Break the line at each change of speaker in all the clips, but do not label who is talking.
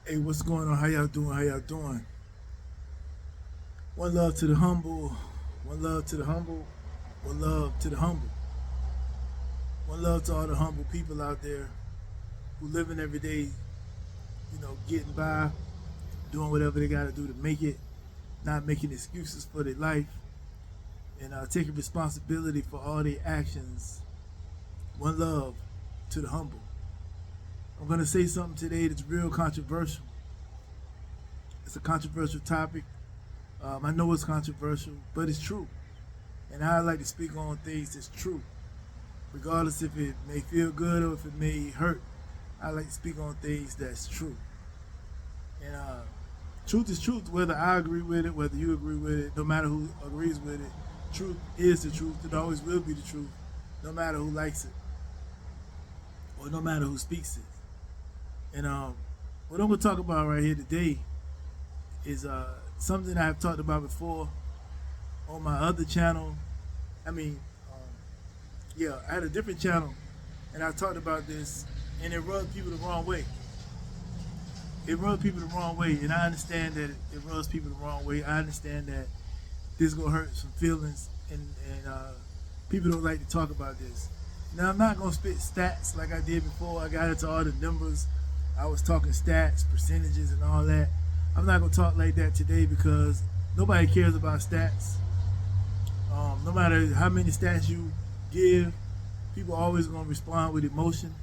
Hey, what's going on? How y'all doing? How y'all doing? One love to the humble. One love to the humble. One love to the humble. One love to all the humble people out there who living every day, getting by, doing whatever they got to do to make it, not making excuses for their life, and taking responsibility for all their actions. One love to the humble. I'm going to say something today that's real controversial. It's a controversial topic. I know it's controversial, but it's true. And I like to speak on things that's true, regardless if it may feel good or if it may hurt. I like to speak on things that's true. And truth is truth, whether I agree with it, whether you agree with it, no matter who agrees with it. Truth is the truth. It always will be the truth, no matter who likes it or no matter who speaks it. And what I'm going to talk about right here today is something I've talked about before on my other channel. I mean, I had a different channel, and I talked about this, and it rubbed people the wrong way. It rubbed people the wrong way, and I understand that it rubs people the wrong way. I understand that this is gonna hurt some feelings, and people don't like to talk about this. Now, I'm not gonna spit stats like I did before. I got into all the numbers. I was talking stats, percentages, and all that. I'm not gonna talk like that today because nobody cares about stats. No matter how many stats you give, people are always gonna respond with emotion,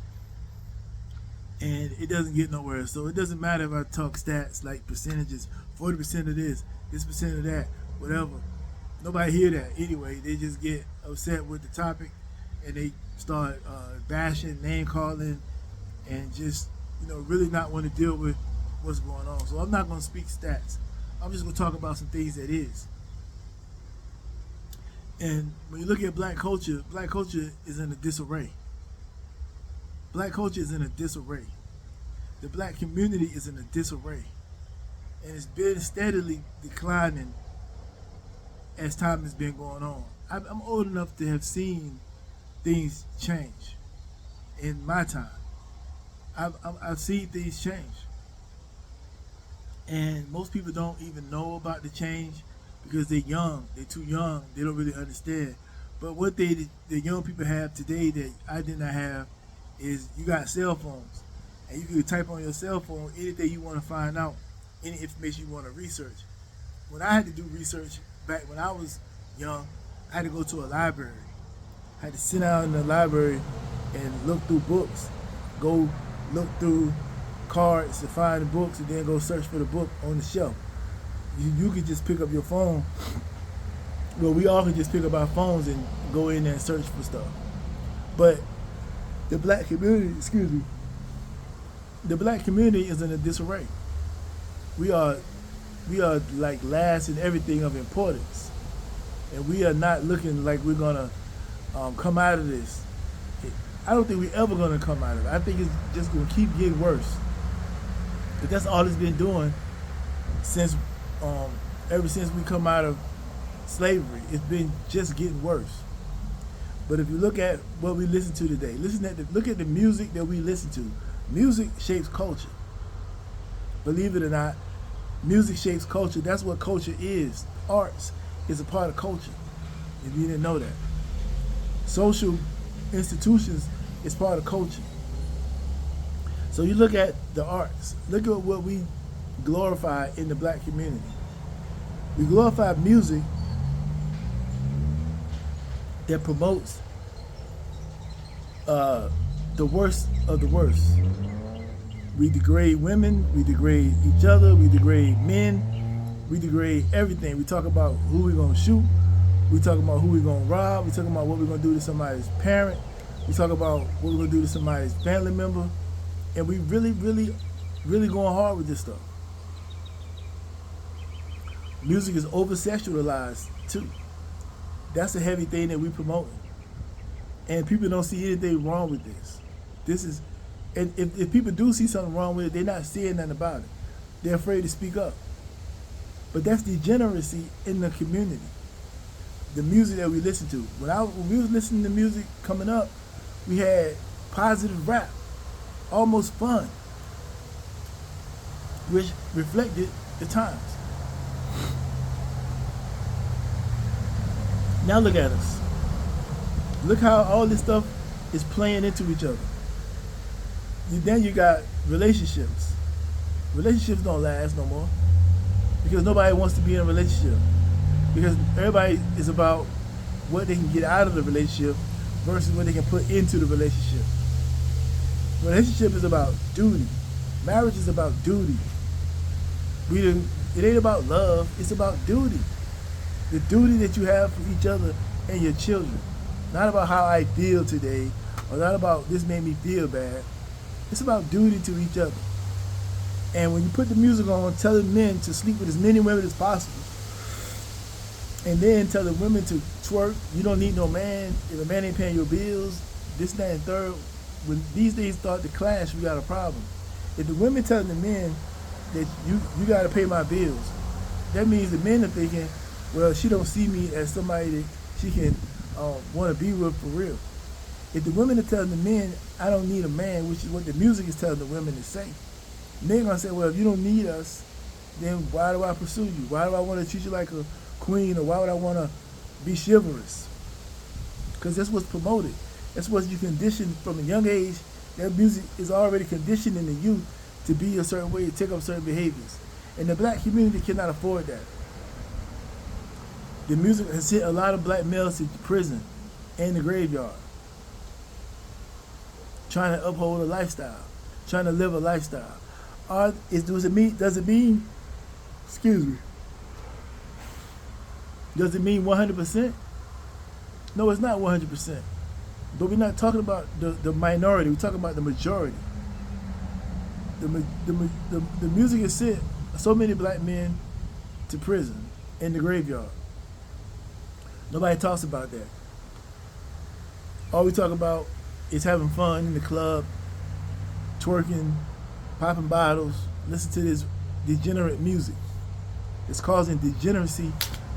and it doesn't get nowhere. So it doesn't matter if I talk stats like percentages, 40% of this percent of that, whatever. Nobody hear that anyway. They just get upset with the topic, and they start bashing, name calling, and just really not want to deal with what's going on. So I'm not going to speak stats. I'm just going to talk about some things that is. And when you look at black culture is in a disarray. Black culture is in a disarray. The black community is in a disarray. And it's been steadily declining as time has been going on. I'm old enough to have seen things change in my time. I've seen things change. And most people don't even know about the change because they're young. They're too young. They don't really understand. But what the young people have today that I did not have is you got cell phones. And you can type on your cell phone anything you want to find out, any information you want to research. When I had to do research back when I was young, I had to go to a library. I had to sit down in the library and look through books, go look through cards to find the books, and then go search for the book on the shelf. You could just pick up your phone. Well, we all could just pick up our phones and go in there and search for stuff. But the black community, the black community is in a disarray. We are like last in everything of importance, and we are not looking like we're gonna come out of this. I don't think we're ever gonna come out of it. I think it's just gonna keep getting worse. But that's all it's been doing since ever since we come out of slavery. It's been just getting worse. But if you look at what we listen to today, look at the music that we listen to. Music shapes culture. Believe it or not, music shapes culture. That's what culture is. Arts is a part of culture, if you didn't know that. Social institutions is part of culture. So you look at the arts. Look at what we glorify in the black community. We glorify music that promotes the worst of the worst. We degrade women, we degrade each other, we degrade men, we degrade everything. We talk about who we're going to shoot, we talk about who we're going to rob, we talk about what we're going to do to somebody's parent, we talk about what we're going to do to somebody's family member, and we really going hard with this stuff. Music is over-sexualized too. That's a heavy thing that we promote. And people don't see anything wrong with this. This is, and if people do see something wrong with it, they're not saying nothing about it. They're afraid to speak up. But that's degeneracy in the community. The music that we listen to. When we was listening to music coming up, we had positive rap, almost fun. which reflected the times. Now look at us. Look how all this stuff is playing into each other. Then you got relationships. Relationships don't last no more because nobody wants to be in a relationship. Because everybody is about what they can get out of the relationship versus what they can put into the relationship. Relationship is about duty. Marriage is about duty. It ain't about love, it's about duty. The duty that you have for each other and your children. Not about how I feel today, or not about this made me feel bad. It's about duty to each other. And when you put the music on, telling men to sleep with as many women as possible, and then tell the women to twerk, you don't need no man, if a man ain't paying your bills, this, that, and third, when these days start to clash, we got a problem. If the women telling the men that you got to pay my bills, that means the men are thinking, well, she don't see me as somebody that she can want to be with for real. If the women are telling the men, I don't need a man, which is what the music is telling the women to say, they're going to say, well, if you don't need us, then why do I pursue you? Why do I want to treat you like a queen, or why would I want to be chivalrous? Because that's what's promoted. That's what you conditioned from a young age. That music is already conditioning the youth to be a certain way, to take up certain behaviors. And the black community cannot afford that. The music has sent a lot of black males to prison and the graveyard, trying to uphold a lifestyle, trying to live a lifestyle. Does it mean, excuse me, does it mean 100%? No, it's not 100%. But we're not talking about the minority, we're talking about the majority. The music has sent so many black men to prison in the graveyard. Nobody talks about that. All we talk about is having fun in the club, twerking, popping bottles, listen to this degenerate music. It's causing degeneracy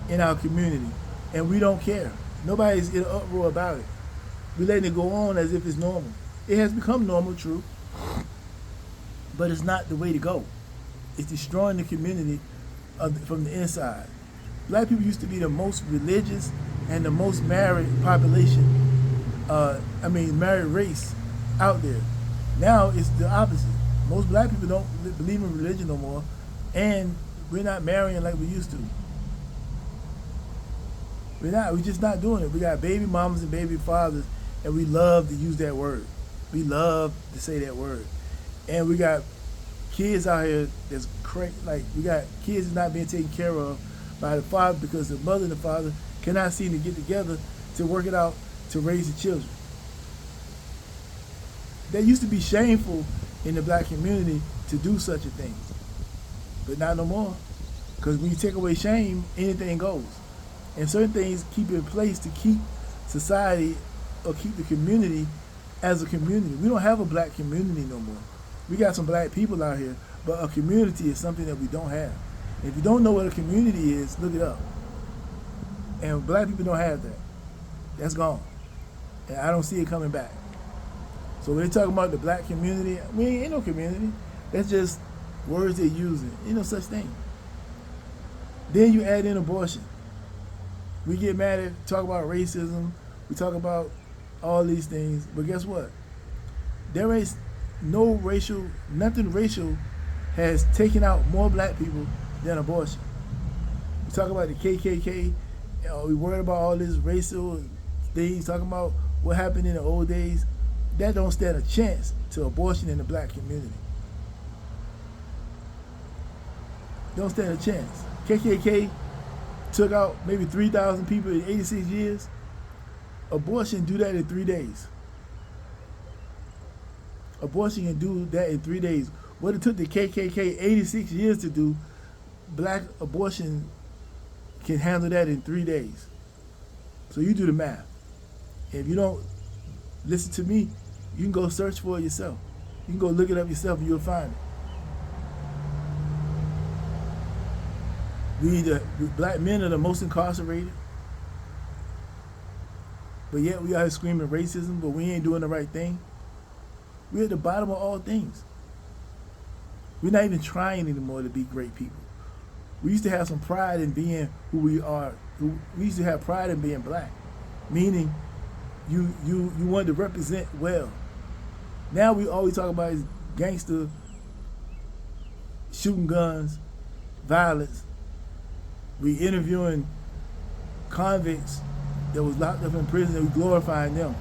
in our community, and we don't care. Nobody's in an uproar about it. We're letting it go on as if it's normal. It has become normal, true, but it's not the way to go. It's destroying the community from the inside. Black people used to be the most religious and the most married population, married race out there. Now it's the opposite. Most black people don't believe in religion no more, and we're not marrying like we used to. We're just not doing it. We got baby mamas and baby fathers, and we love to use that word. We love to say that word. And we got kids out here that's crazy. Like, we got kids that's not being taken care of by the father because the mother and the father cannot seem to get together to work it out to raise the children. That used to be shameful in the black community to do such a thing, but not no more. Because when you take away shame, anything goes. And certain things keep in place to keep society or keep the community as a community. We don't have a black community no more. We got some black people out here, but a community is something that we don't have. If you don't know what a community is, look it up. And black people don't have that. That's gone. And I don't see it coming back. So when they talk about the black community, we ain't no community. That's just words they're using. Ain't no such thing. Then you add in abortion. We get mad at, talk about racism, we talk about all these things, but guess what? There is no racial, nothing racial has taken out more black people than abortion. We talk about the KKK, we worried about all this racial things, talking about what happened in the old days. That don't stand a chance to abortion in the black community. Don't stand a chance. KKK took out maybe 3,000 people in 86 years. Abortion do that in 3 days. Abortion can do that in 3 days. What it took the KKK 86 years to do, black abortion can handle that in 3 days. So you do the math. If you don't listen to me, you can go search for it yourself. You can go look it up yourself and you'll find it. Black men are the most incarcerated, but yet we out here screaming racism, but we ain't doing the right thing. We're at the bottom of all things. We're not even trying anymore to be great people. We used to have some pride in being who we are. We used to have pride in being black, meaning you wanted to represent well. Now we always talk about is gangster, shooting guns, violence. We interviewing convicts that was locked up in prison and we glorifying them.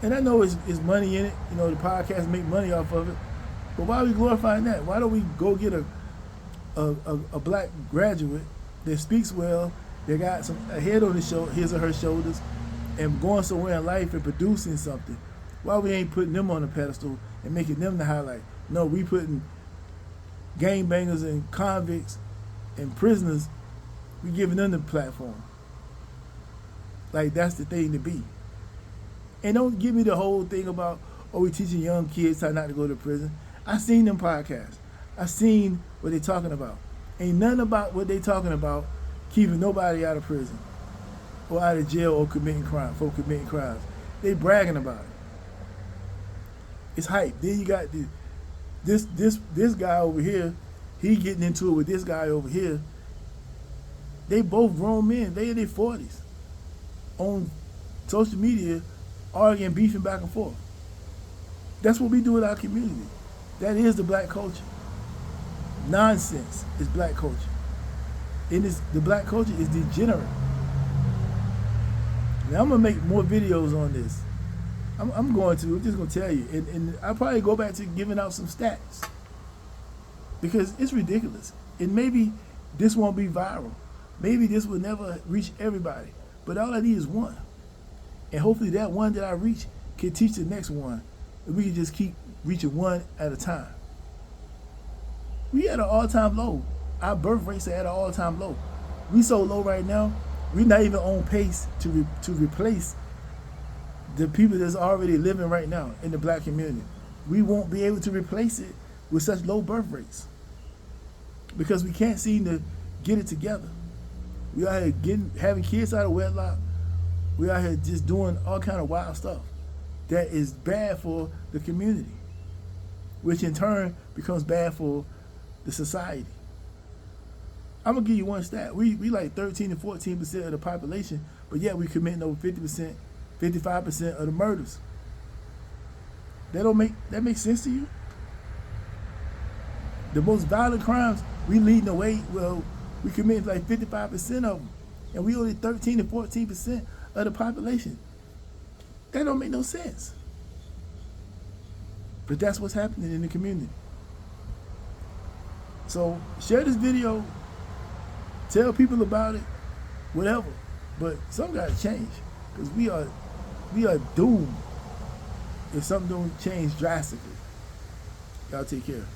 And I know it's money in it. You know, the podcast make money off of it. But why are we glorifying that? Why don't we go get a black graduate that speaks well, that got a head on his or her shoulders, and going somewhere in life and producing something? Why we ain't putting them on a pedestal and making them the highlight? No, we putting gangbangers and convicts and prisoners, we giving them the platform. Like, that's the thing to be. And don't give me the whole thing about, oh, we teaching young kids how not to go to prison. I seen them podcasts. I seen what they talking about. Ain't nothing about what they talking about keeping nobody out of prison or out of jail or committing crimes. They bragging about it. It's hype. Then you got this guy over here. He getting into it with this guy over here. They both grown men. They in their 40s on social media, arguing, beefing back and forth. That's what we do with our community. That is the black culture. Nonsense is black culture. The black culture is degenerate. Now I'm gonna make more videos on this. I'm just gonna tell you, and I'll probably go back to giving out some stats because it's ridiculous. And maybe this won't be viral. Maybe this will never reach everybody. But all I need is one. And hopefully that one that I reach can teach the next one. And we can just keep reaching one at a time. We at an all-time low. Our birth rates are at an all-time low. We so low right now, we're not even on pace to replace the people that's already living right now in the black community. We won't be able to replace it with such low birth rates because we can't seem to get it together. We out here having kids out of wedlock. We out here just doing all kind of wild stuff that is bad for the community, which in turn becomes bad for the society. I'm gonna give you one stat. We like 13 to 14% of the population, but yet we committing over 50%, 55% of the murders. That makes sense to you? The most violent crimes, we leading the way. Well, we commit like 55% of them, and we only 13 to 14% of the population. That don't make no sense. But that's what's happening in the community. So share this video, tell people about it, whatever. But something got to change because we are doomed if something don't change drastically. Y'all take care.